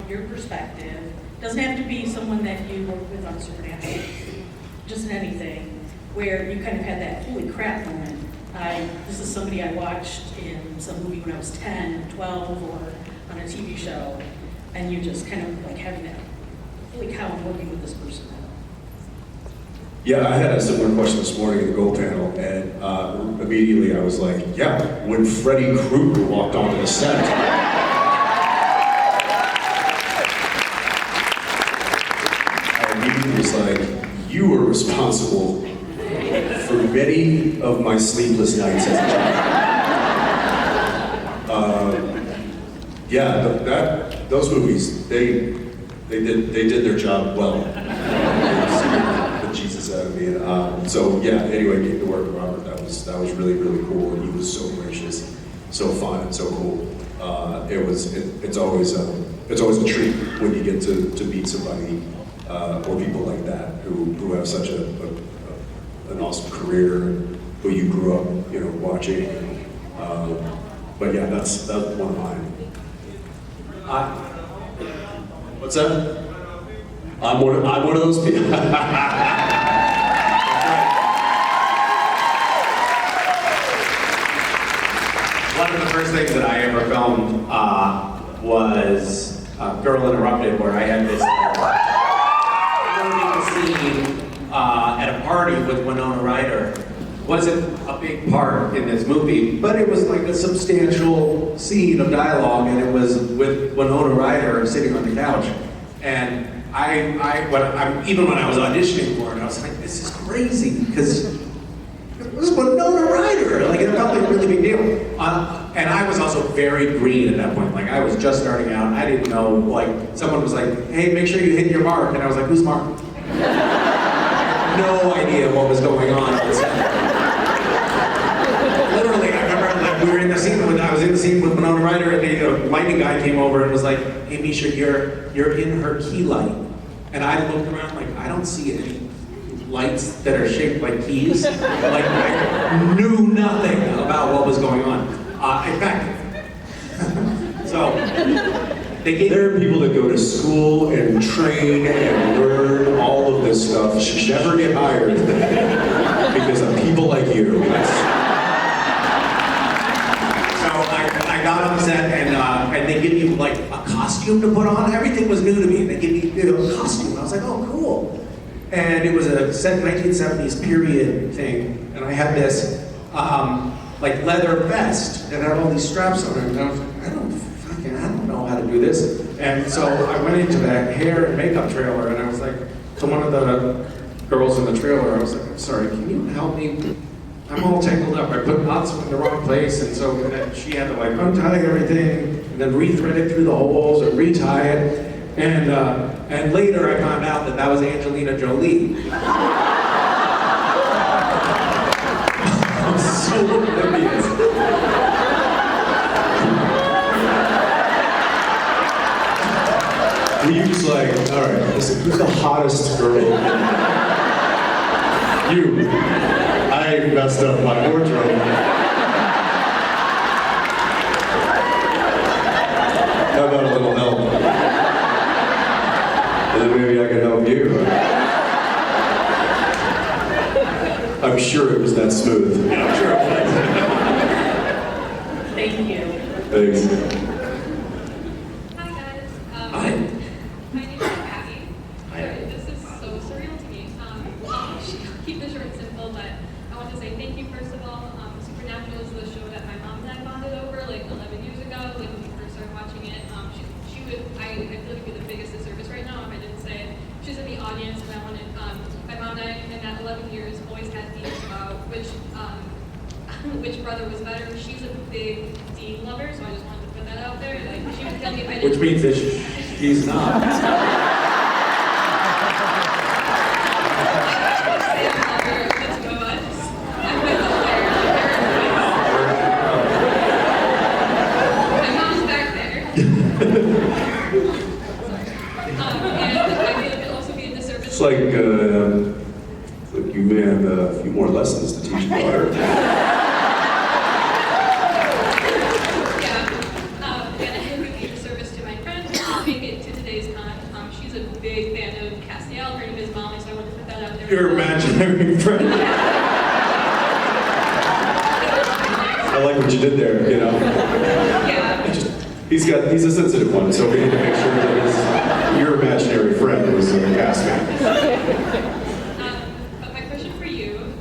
your perspective. Doesn't have to be someone that you work with on Supernatural, just in anything, where you kind of had that holy crap moment. This is somebody I watched in some movie when I was 10, 12, or on a TV show, and you just kind of like having that, holy cow, I'm working with this person now. Yeah, I had a similar question this morning in the Gold panel, and immediately I was like, yeah, when Freddy Krueger walked onto the set. I immediately was like, you were responsible for many of my sleepless nights as a child. Those movies, they did their job well. The Jesus out of me. So yeah, anyway, getting to work with Robert, that was really, really cool, and he was so gracious, so fun, and so cool. It's always a treat when you get to meet somebody or people like that who have such an awesome career, and who you grew up, watching. But yeah, that's one of mine. What's that? I'm one of those people. One of the first things that I ever filmed was Girl Interrupted, where I had this scene at a party with Winona Ryder. Wasn't a big part in this movie, but it was like a substantial scene of dialogue, and it was with Winona Ryder sitting on the couch. And even when I was auditioning for it, I was like, this is crazy, because it was Winona Ryder. Like, it felt like a really big deal. And I was also very green at that point. Like, I was just starting out. I didn't know, like, someone was like, hey, make sure you hit your mark. And I was like, who's Mark? No idea what was going on set. Literally, I remember like, we were in the scene I was in the scene with Winona Ryder, and the lighting guy came over and was like, hey Misha, you're in her key light. And I looked around like, I don't see any lights that are shaped like keys. Like, I knew nothing about what was going on. In fact, so there are people that go to school and train and learn all of this stuff, never get hired because of people like you. I got on set, and they give you like a costume to put on. Everything was new to me. They give me a costume. I was like, oh, cool. And it was a set 1970s period thing, and I had this like leather vest that had all these straps on it. And I was like, I don't know how to do this. And so I went into that hair and makeup trailer, and I was like, to one of the girls in the trailer, I was like, I'm sorry, can you help me? I'm all tangled up. I put knots in the wrong place, and so then she had to like untie everything, and then rethread it through the holes, or retie it. And later I found out that was Angelina Jolie. I was so oblivious. Were you just like, all right, listen, who's the hottest girl? You. I messed up my wardrobe. How about a little help? And then maybe I can help you. I'm sure it was that smooth. Yeah, I'm sure it was. Thank you. Thanks. Hi guys. Hi. My name is Abby. This is so surreal to me. I'll keep this short and simple, but I want to say thank you first of all. Supernatural is the show that my mom and I bonded over like 11 years ago when we first started watching it. She would, I feel like be the biggest disservice right now if I didn't say it. She's in the audience, and I wanted, my mom and I in that 11 years always had beef about which brother was better. She's a big Dean lover, so I just wanted to put that out there. Like, she would tell me if I didn't. Which means that he's not. It's like you may have a few more lessons to teach your daughter. And I would be a service to my friends, make it to today. today's con. She's a big fan of Castiel. Her name is Molly, so I wanted to put that out there. Your imaginary friend. I like what you did there, you know? Yeah. He's a sensitive one, so we need to make sure that your imaginary friend was in the cast man. But my question for you,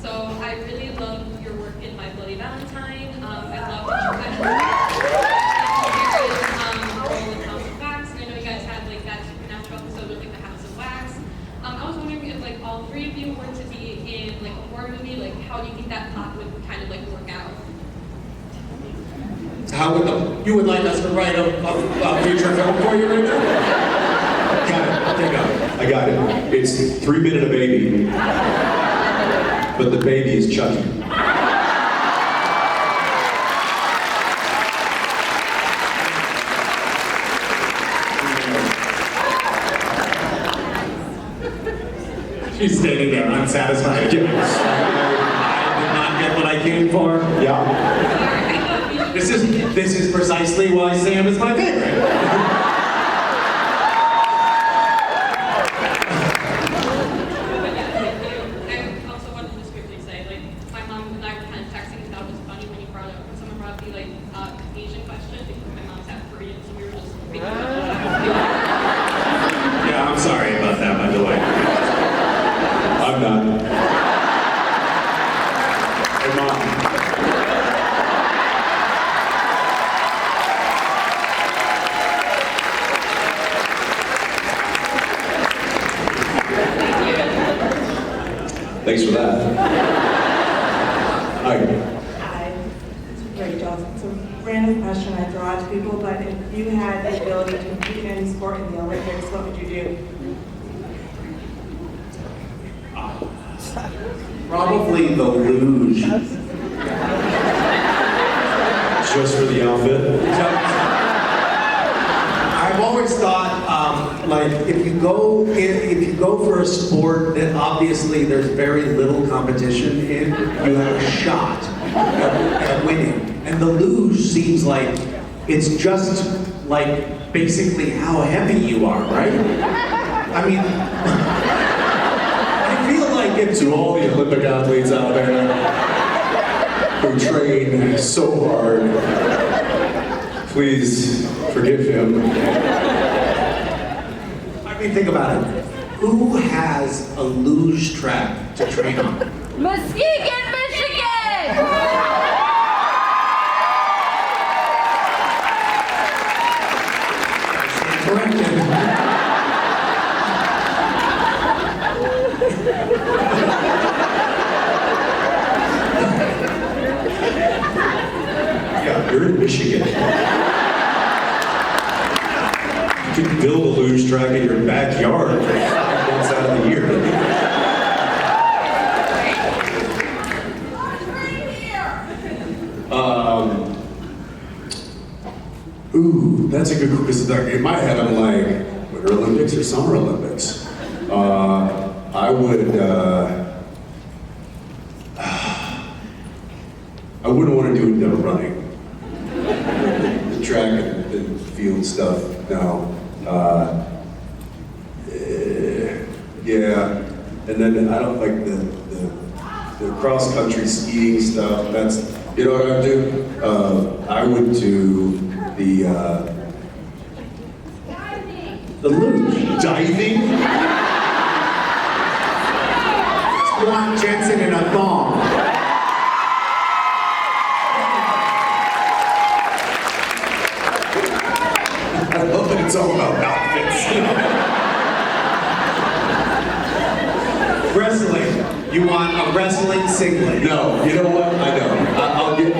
so I really love your work in My Bloody Valentine. I love that you kind of role in House of Wax, and I know you guys had like that supernatural episode with like the House of Wax. I was wondering if like all three of you were to be in like a horror movie, like how do you think that plot would kind of like work out? How would you would like us to write a feature film for you right now? Got it. I'll take it. I got it. It's 3 Men and a Baby, but the baby is Chucky. She's standing there unsatisfied. Yes. I did not get what I came for. Yeah. This is precisely why Sam is my favorite. But yeah, thank you. I also wanted to just quickly say, like, my mom and I were kind of texting and thought it was funny when someone brought up the like Asian question because my mom's half Korean, so we were just making fun of that. Yeah, I'm sorry about that, by the way. I'm not. Hey, Mom. Thanks for that. Hi. Hi, it's a great job. It's a random question I throw out to people, but if you had the ability to compete in any sport in the Olympics, what would you do? Probably the luge. Just for the outfit? I've always thought, like, if you go for a sport that obviously there's very little competition in, you have a shot at winning. And the luge seems like it's just like basically how heavy you are, right? I mean, I feel like it's To all the Olympic athletes out there who train so hard, please forgive him. I mean, think about it. Who has a luge track to train on? Muskegon, Michigan! Corrected. Yeah, you're in Michigan. You can build a luge track in your backyard 5 months out of the year. Ooh, that's a good question. Because in my head, I'm like, Winter Olympics or Summer Olympics? I wouldn't want to do no running. The track and field stuff, no. Yeah, and then I don't like the cross country skiing stuff. That's, you know what I would do? I would do the luge. Diving? Squat Jensen in a thong. I love that it's all about outfits. Wrestling. You want a wrestling singlet? No, you know what? I know.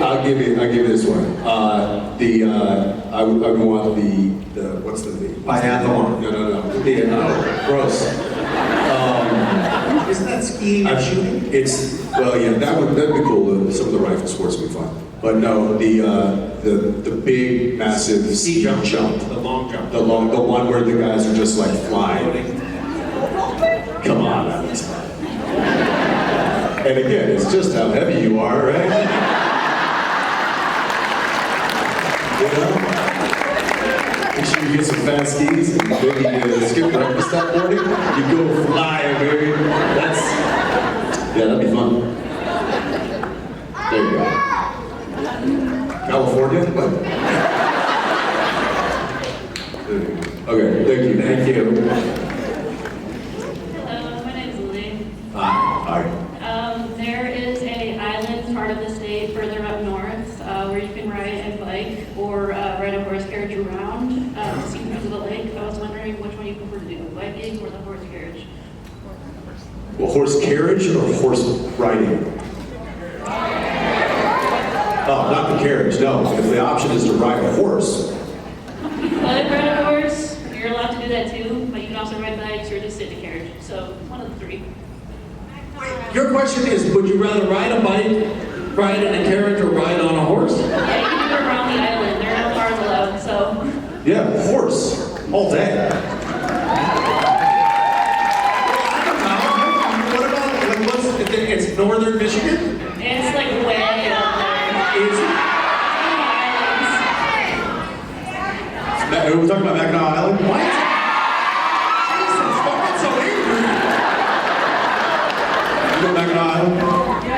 I'll give you this one. I would want the what's the name? Biathlon. No. Gross. Isn't that skiing and shooting? It's well, yeah, that'd be cool. Some of the rifle sports would be fun. But no, the big, massive ski jump, The long jump. the one where the guys are just like flying. Come on, that was fun. And again, it's just how heavy you are, right? You know? Make sure you get some fast skis and maybe skip breakfast that morning. You go flying, baby. Yeah, that'd be fun. There you go. California? What? Okay, thank you. Thank you. Hello, my name is Lily. Hi. There is an island part of the state further up north where you can ride a bike or ride a horse carriage around to see views of the lake. I was wondering which one you prefer to do, biking or the horse carriage? Well, horse carriage or horse riding? Oh, not the carriage, no. If the option is to ride a horse. You could ride a horse, you're allowed to do that too, but you can also ride bikes or just sit in a carriage. So one of the three. Your question is, would you rather ride a bike, ride in a carriage, or ride on a horse? Yeah, you can do it around the island. There are no cars allowed, so. Yeah, horse, all day. What about, it's northern Michigan? It's like way up there. Is We're talking about Mackinac Island? what? Jesus, don't get so angry. You know Mackinac Island?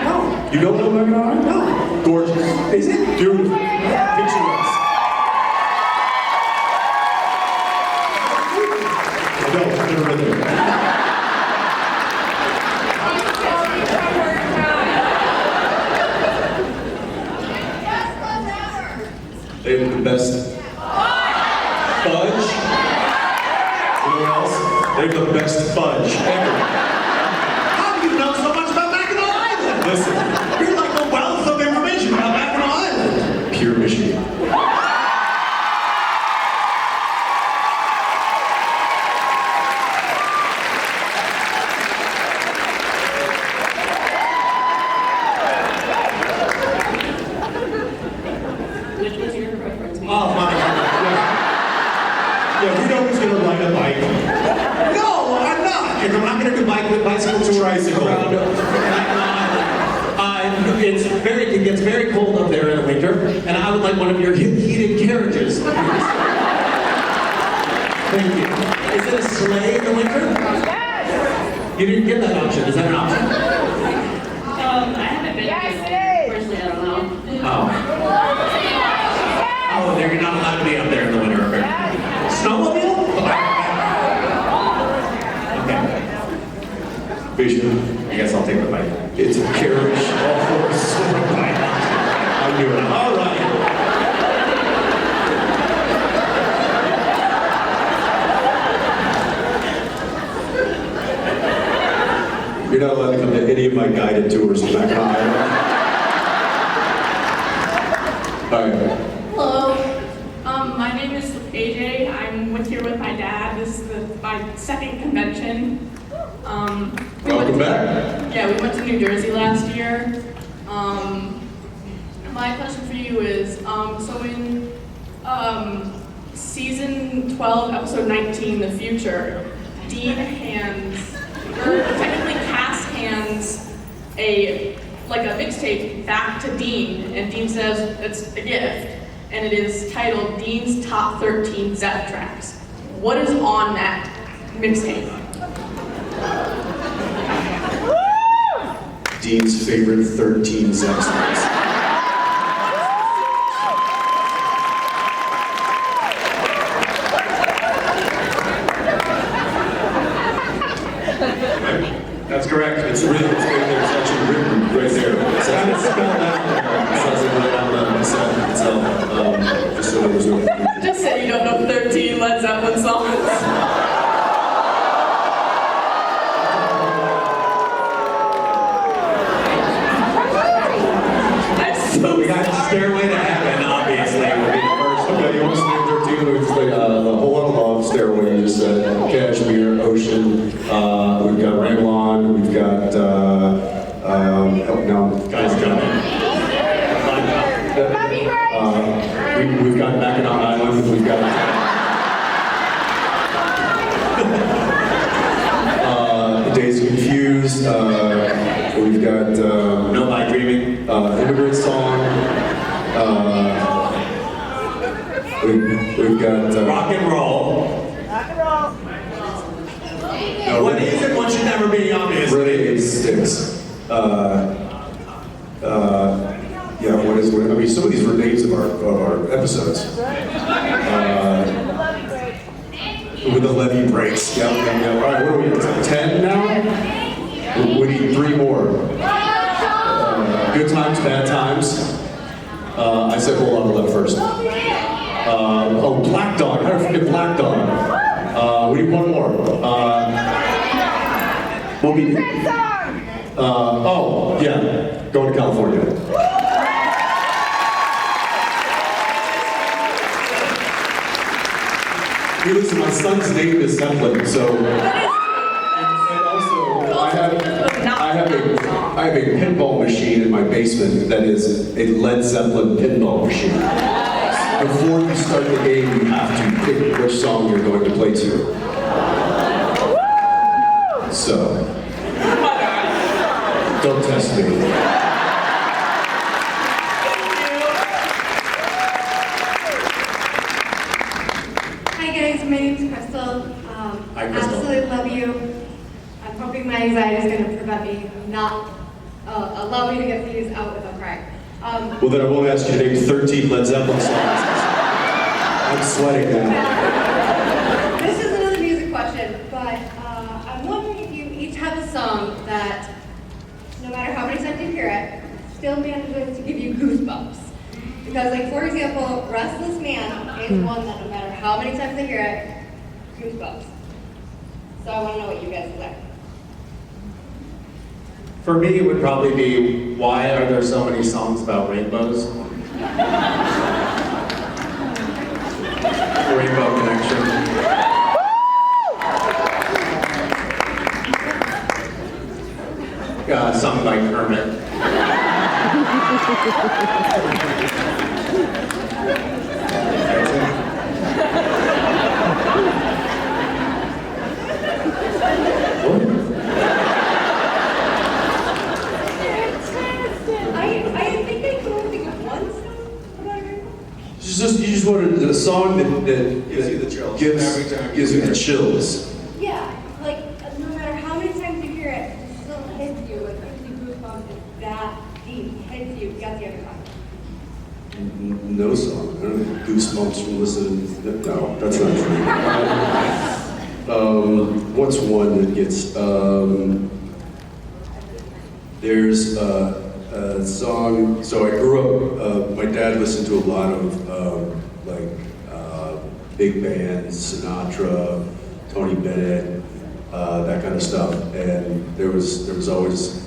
No. You don't know Mackinac Island? No. Gorgeous. Is it? Beautiful. Picturesque. I know, I've never been there. They have the best fudge. Anyone else? They have the best fudge ever. How do you know so much about Mackinac Island? Listen, You're like a wealth of information about Mackinac Island. pure Michigan. Which was your preference? Oh my God. Yeah, we know who's gonna ride a bike. No, I'm not. And I'm not going to do bicycle tours Tricycle. around it gets very cold up there in the winter, and I would like one of your heated carriages. Thank you. Is it a sleigh in the winter? You didn't get that option. Is that an option? I haven't been Yes, to it is. personally, I don't know. Oh. Oh, you're not allowed to be up there in the winter. Snowmobile? Okay. Misha, I guess I'll take the bike. it's a carriage, a horse, or a bike. I knew it. All right. You're not allowed to come to any of my guided tours in Mackinac Island. All right. Hello, my name is AJ. I'm here with my dad. This is my second convention. Welcome back. Yeah, we went to New Jersey last year. My question for you is, so in season 12, episode 19, The Future, Dean hands, or technically Cass hands a mixtape back to Dean, and Dean says it's a gift, and it is titled Dean's Top 13 Zep Tracks. What is on that mixtape? Dean's favorite 13 Zep songs. That's correct. It's written, it's right there, it's actually written right there. It says it's spelled out. It says it right on the set itself. Just so there was no confusion. Just say you don't know 13 Led Zeppelin songs. I'm so We got Stairway to Heaven, obviously, would be the first one. Okay, you want to name 13? It's like a whole lot of love, Stairway, you just said. Cashmere, Ocean, we've got Ramble On, we've got, Guys, jump in. we've got Mackinac Island, we've got, Days Confused, we've got, Novi Dreaming. Immigrant Song, we We've got Rock and roll. no, What is it? What should never be obvious? Renegade Sticks. Yeah, what is? I mean, some of these were names of our episodes. With the levee breaks. Yeah. All right, what are we at? 10 now? We need 3 more. Good times, bad times. I said hold on to left first. Oh, Black Dog. How did I forget Black Dog? We need 1 more. What we need? Oh, yeah. Going to California. Hey, listen, my son's name is Zeppelin, so. And also, I have a pinball machine in my basement that is a Led Zeppelin pinball machine. Before you start the game, you have to pick which song you're going to play to. So, don't test me. Hi guys, my name's Crystal. Hi, Crystal. Absolutely love you. I'm hoping my anxiety is going to prevent me not allow me to get these out without crying. Well, then I won't ask you to name 13 Led Zeppelin songs. I'm sweating now. This is another music question, but I'm wondering if you each have a song that, no matter how many times you hear it, still manages to give you goosebumps. Because, like, for example, Restless Man is one that no matter how many times I hear it, goosebumps. So I want to know what you guys think. For me, it would probably be, why are there so many songs about rainbows? Rainbow Connection. Sung by Kermit. I think I can only think of one song about a rainbow. You just wanted a song that Gives you the chills. Gives Every time you you hear the it. chills. Yeah, like no matter how many times you hear it, it still hits you. It gives you goosebumps. It's that deep. It hits you. You got the other song. No song. I don't know, goosebumps from listening. No, that's not true. What's one that gets? There's a song. So I grew up. My dad listened to a lot of big bands, Sinatra, Tony Bennett, that kind of stuff. And there was always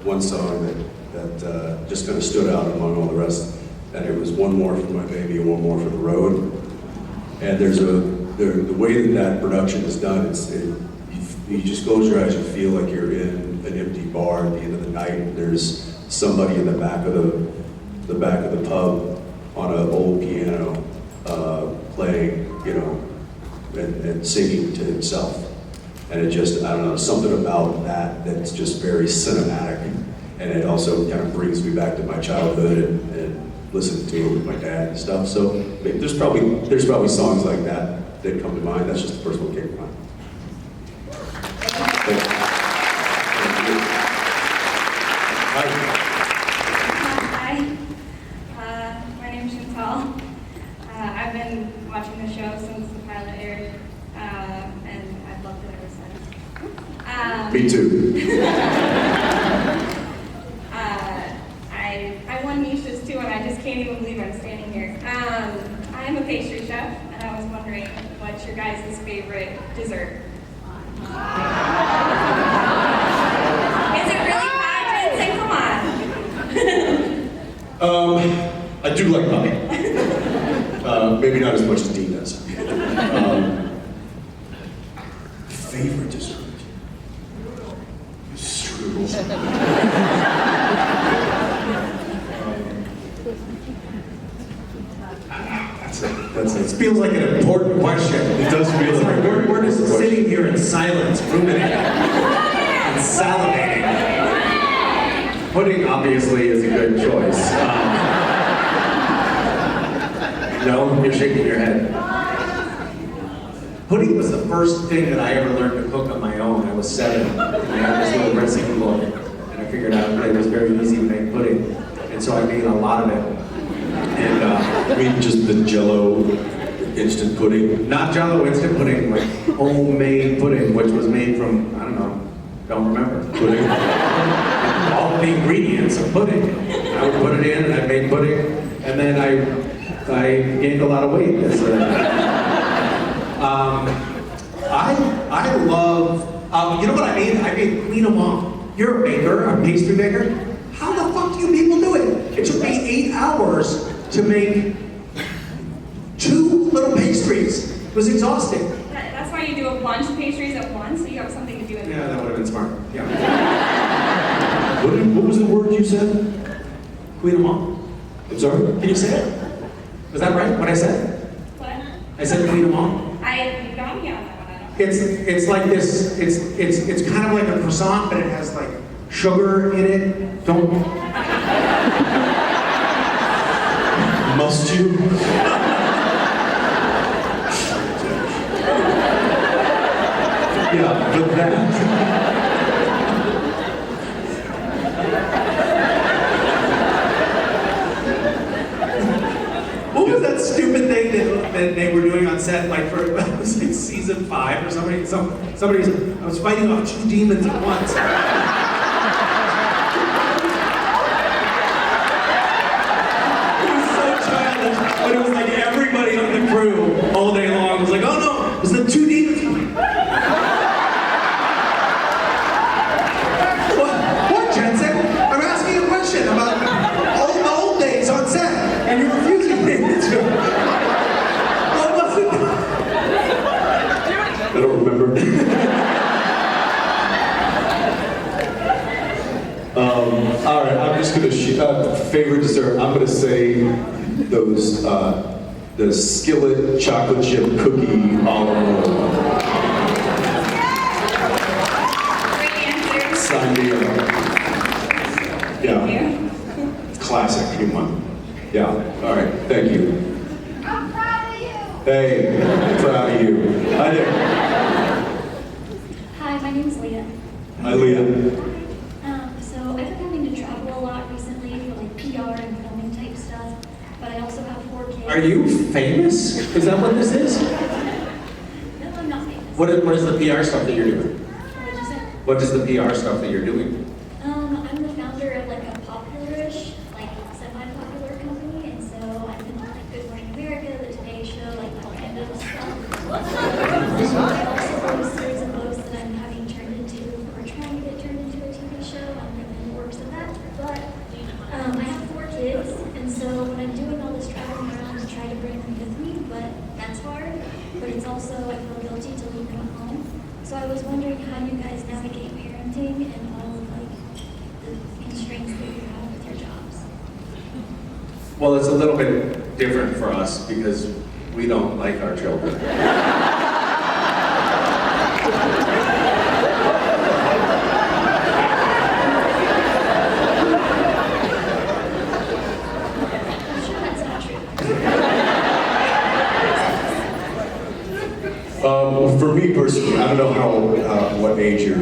one song that just kind of stood out among all the rest. And it was One More for My Baby and One More for the Road. And the way that production is done, you just close your eyes, you feel like you're in an empty bar at the end of the night. There's somebody in the back of the pub on an old piano playing, and singing to himself. And it just, I don't know, something about that's just very cinematic. And it also kind of brings me back to my childhood and listening to it with my dad and stuff. So there's probably songs like that come to mind. That's just the first one that came to mind. Thank you. Hi, my name's Chantal. I've been watching the show since the pilot aired, and I've loved it ever since. Me too. I won Misha's too, and I just can't even believe I'm standing here. I'm a pastry chef, and I was wondering what's your guys' favorite dessert? Is it really pie, Jensen? Come on. I do like pie. Maybe not as much as Dean does. Favorite dessert? Strudel. This feels like an important question. It does feel It's like like a very we're just important question. sitting here in silence, ruminating, and salivating. Pudding obviously is a good choice. No, you're shaking your head. Pudding was the first thing that I ever learned to cook on my own. I was 7, and I had this little recipe book, and I figured out that it was very easy to make pudding, and so I made a lot of it. And I mean, just the Jell-O instant pudding. not Jell-O instant pudding, like homemade pudding, which was made from, I don't remember. Pudding. All the ingredients of pudding. I would put it in, and I made pudding, and then I gained a lot of weight. I love, you know what I made? I made Queen of Mom. You're a baker, a pastry baker. How the fuck do you people do it? It took me 8 hours to make 2 little pastries. It was exhausting. That's why you do a bunch of pastries at once, so you have something to do in Yeah, that would have been smart. Yeah. What was the word you said? Queen of Mom. I'm sorry? Can you say it? Was that right? What I said? What? I said Queen of Mom. You got me on that one, I don't know. It's like this. It's kind of like a croissant, but it has like sugar in it. Don't. Must you? Yeah, but that. What was that stupid thing that they were doing on set, like for it was like season 5 or something? Somebody I was fighting off 2 demons at once. It was so childish, but it was like everybody on the crew all day long was like, oh no, it was the 2 demons. What, Jensen? I'm asking a question about all the old days on set, and you're refusing me to. What was it? I don't remember. All right, I'm just gonna favorite dessert. I'm gonna say those the skillet chocolate chip cookie olive oil. Great answer. Sign me up. Yeah, Thank you. classic. Come on. Yeah. All right. Thank you. I'm proud of you. Hey, I'm proud of you. Hi there. Hi, my name's Leah. Hi, Leah. So I've been having to travel a lot recently for like PR and filming type stuff, but I also have 4 kids. Are you famous? Is that what this is? No, I'm not famous. What is the PR stuff that you're doing? What did you say? What is the PR stuff that you're doing? I'm the founder of like a popular-ish, like semi-popular company, and so I've been on like Good Morning America, The Today Show, like that kind of stuff. I also wrote a series of books that I'm having turned into, or trying to get turned into a TV show. I'm in the works of that, but I have 4 kids, and so when I'm doing all this traveling around, I try to bring them with me, but that's hard. But it's also, I feel guilty to leave them at home. So I was wondering how you guys navigate parenting and all of like the constraints that you have with your jobs. Well, it's a little bit different for us because we don't like our children. I'm sure that's not true. For me personally, I don't know how what age your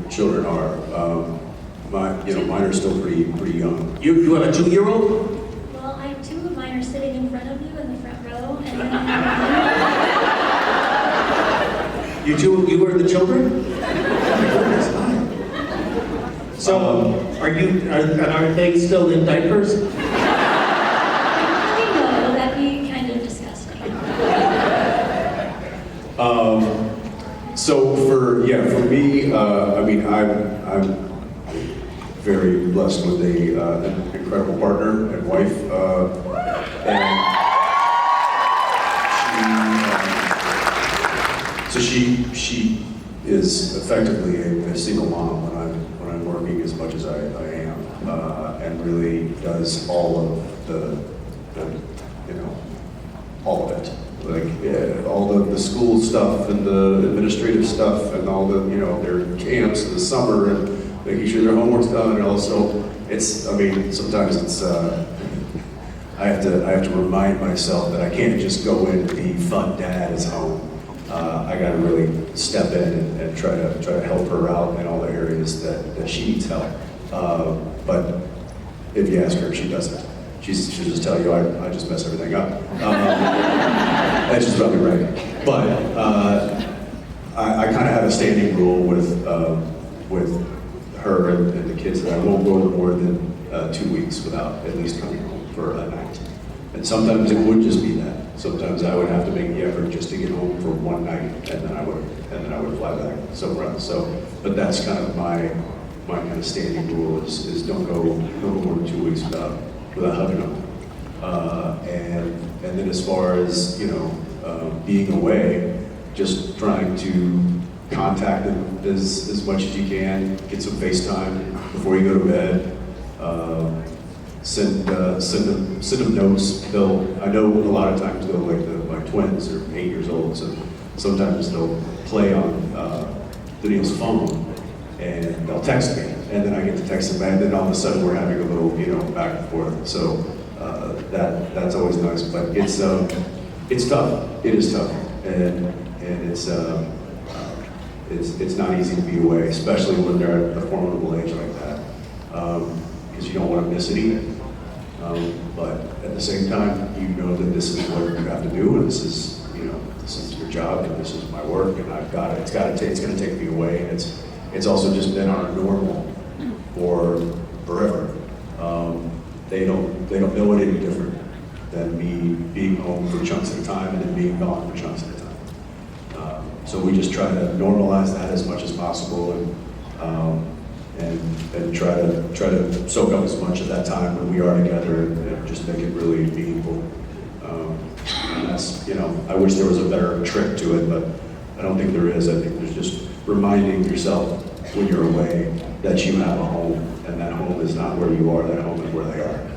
children are. Mine are still pretty young. You have a 2-year-old? Well, I have 2 of mine are sitting in front of you in the front row, and then You were the children? Oh my goodness, hi. So, are they still in diapers? no, that'd be kind of disgusting. So for me, I'm very blessed with an incredible partner and wife, and she is effectively a single mom when I'm working as much as I am, and really does all of the all of it. Like all the school stuff and the administrative stuff and all the their camps in the summer and making sure their homework's done, and also sometimes it's I I have to remind myself that I can't just go in and be fun dad is home. I got to really step in and try to help her out in all the areas that she needs help. But if you ask her, she doesn't. She'll just tell you I just mess everything up. And she's probably right. But I kind of have a standing rule with her and the kids that I won't go more than 2 weeks without at least coming home for a night. And sometimes it would just be that. Sometimes I would have to make the effort just to get home for one night, and then I would fly back somewhere else. So, but that's kind of my kind of standing rule is don't go more than 2 weeks without hugging them. And then as far as being away, just trying to contact them as much as you can, get some FaceTime before you go to bed. Send them notes. I know a lot of times my twins are 8 years old, so sometimes they'll play on Daniel's phone and they'll text me, and then I get to text them back, and then all of a sudden we're having a little back and forth. So that's always nice, but it's tough. It is tough, and it's not easy to be away, especially when they're at a formidable age like that, because you don't want to miss it either. But at the same time, you know that this is what you have to do, and this is your job, and this is my work, and I've got it. It's going to take me away. And it's also just been our normal for forever. They don't know it any different than me being home for chunks at a time and then being gone for chunks at a time. So we just try to normalize that as much as possible, and try to soak up as much of that time when we are together and just make it really meaningful. And that's, I wish there was a better trick to it, but I don't think there is. I think there's just reminding yourself when you're away that you have a home, and that home is not where you are, that home is where they are.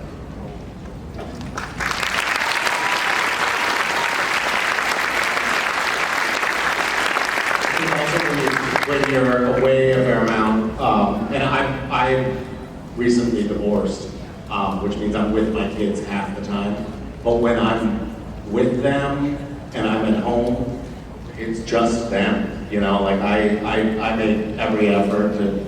When you're away a fair amount, and I'm recently divorced, which means I'm with my kids half the time. But when I'm with them and I'm at home, it's just them. Like I make every effort to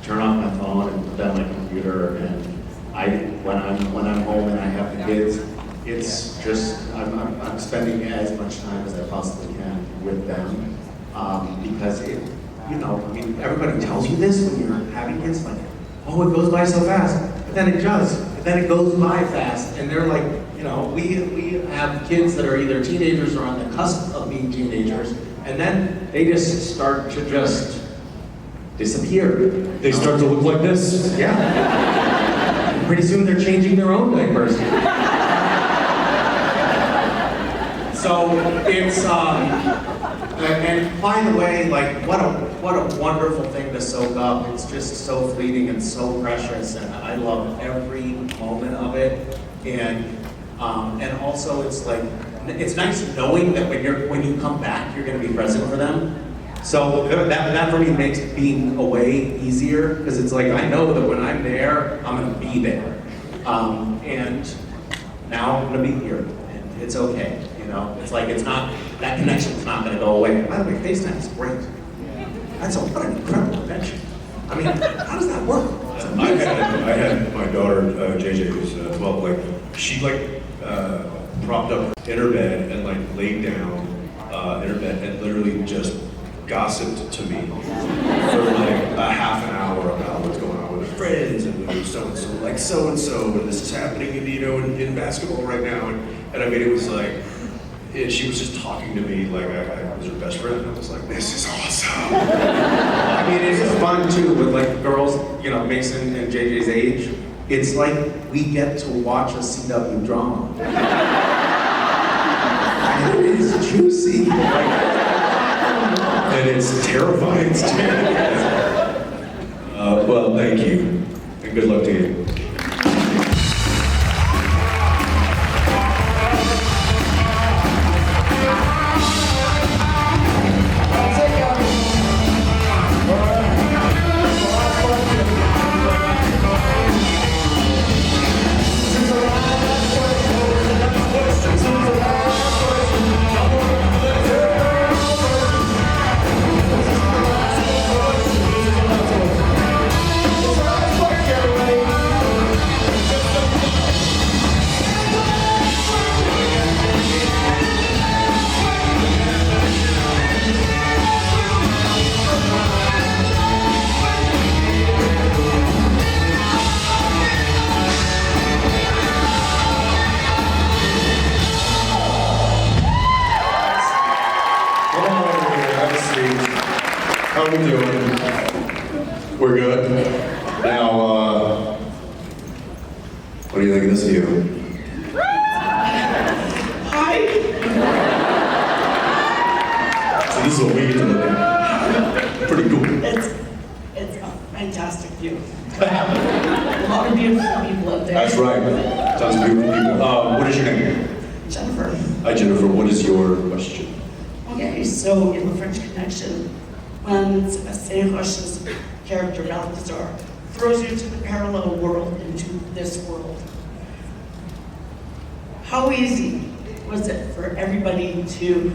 turn off my phone and put down my computer. And when I'm home and I have the kids, it's just I'm spending as much time as I possibly can with them, because everybody tells you this when you're having kids, like, oh, it goes by so fast, but then it does, and then it goes by fast, and they're like, we have kids that are either teenagers or on the cusp of being teenagers, and then they just start to just disappear. They start to look like this? Yeah. And pretty soon they're changing their own diapers. So it's, and by the way, like, what a wonderful thing to soak up. It's just so fleeting and so precious, and I love every moment of it. And also it's like, it's nice knowing that when you come back, you're going to be present for them. So that for me makes being away easier, because it's like, I know that when I'm there, I'm going to be there. And now I'm going to be here, and it's okay. It's like, it's not, that connection's not going to go away. By the way, FaceTime is great. What an incredible invention. I mean, how does that work? I had my daughter, JJ, who's 12, she propped up in her bed and laid down in her bed and literally just gossiped to me for a half an hour about what's going on with her friends and so-and-so, like so-and-so, and this is happening in basketball right now. And I mean, it was like, she was just talking to me like I was her best friend, and I was like, this is awesome. I mean, it's fun too with girls, Mason and JJ's age. It's like we get to watch a CW drama. And it is juicy. And it's terrifying. Well, thank you, and good luck to you. have a seat. How are we doing? We're good? Now, what do you think of this view? So this is what we get to look at. Pretty cool. It's a fantastic view. A lot of beautiful people up there. That's right. Tons of beautiful people. What is your name? Jennifer. Hi, Jennifer. What is your question? Okay, so in the French Connection, when Sébastien Roche's character Balthazar throws you to the parallel world, into this world, how easy was it for everybody to,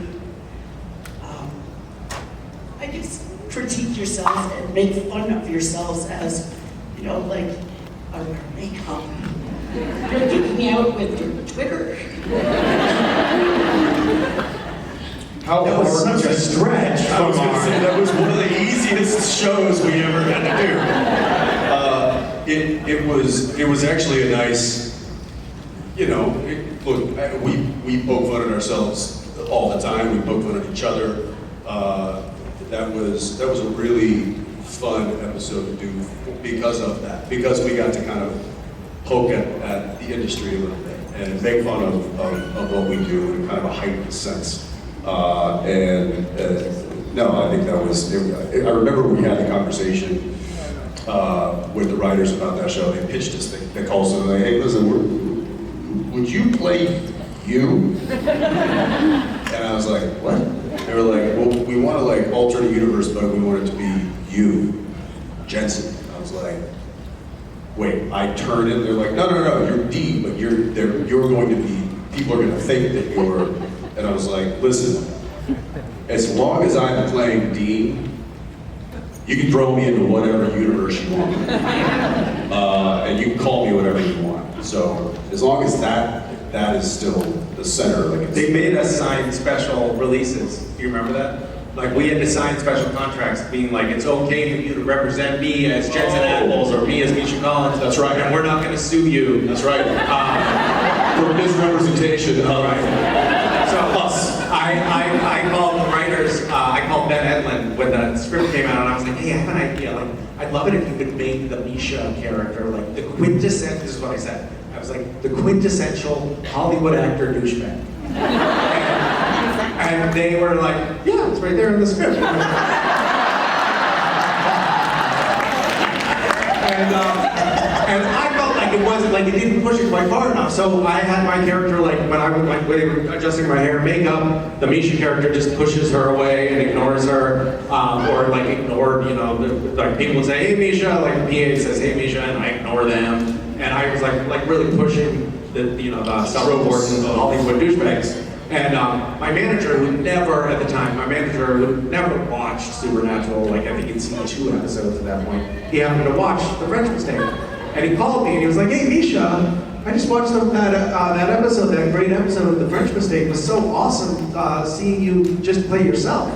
I guess, critique yourselves and make fun of yourselves as, you know, like, I wear makeup, you're geeking out with your Twitter. How That was such a stretch. I was going to say that was one of the easiest shows we ever had to do. It was actually a nice, you know. Look, we poke fun at ourselves all the time. We poke fun at each other. That was a really fun episode to do because of that. Because we got to kind of poke at the industry a little bit and make fun of what we do in kind of a heightened sense. No, I think that was, I remember we had the conversation with the writers about that show. They pitched us, they called us and they're like, hey, listen, would you play you? And I was like, what? They were like, well, we want to like alternate universe, but we want it to be you, Jensen. I was like, wait, I turn it, they're like, no, you're Dean, but you're going to be, people are going to think that you're, and I was like, listen, as long as I'm playing Dean, you can throw me into whatever universe you want. And you can call me whatever you want. So as long as that is still the center. Like They made us sign special releases. Do you remember that? Like we had to sign special contracts being like, it's okay for you to represent me as Jensen Ackles or me as Misha Collins. That's right. And we're not going to sue you. That's right. For misrepresentation of So I called the writers, I called Ben Edlund when the script came out and I was like, hey, I have an idea. Like, I'd love it if you could make the Misha character like the quintessential, this is what I said. I was like, the quintessential Hollywood actor douchebag. And they were like, yeah, it's right there in the script. And I felt like it wasn't, like it didn't push it quite far enough. So I had my character, like when I was like adjusting my hair and makeup, the Misha character just pushes her away and ignores her, or like ignored, you know, like people would say, hey Misha, like the PA says, hey Misha, and I ignore them. And I was like really pushing the, you know, the self-important Hollywood douchebags. And my manager, who never, at the time, who never watched Supernatural, like I think he'd seen 2 episodes at that point, he happened to watch The French Mistake. And he called me and he was like, hey Misha, I just watched that episode, that great episode of The French Mistake. It was so awesome seeing you just play yourself.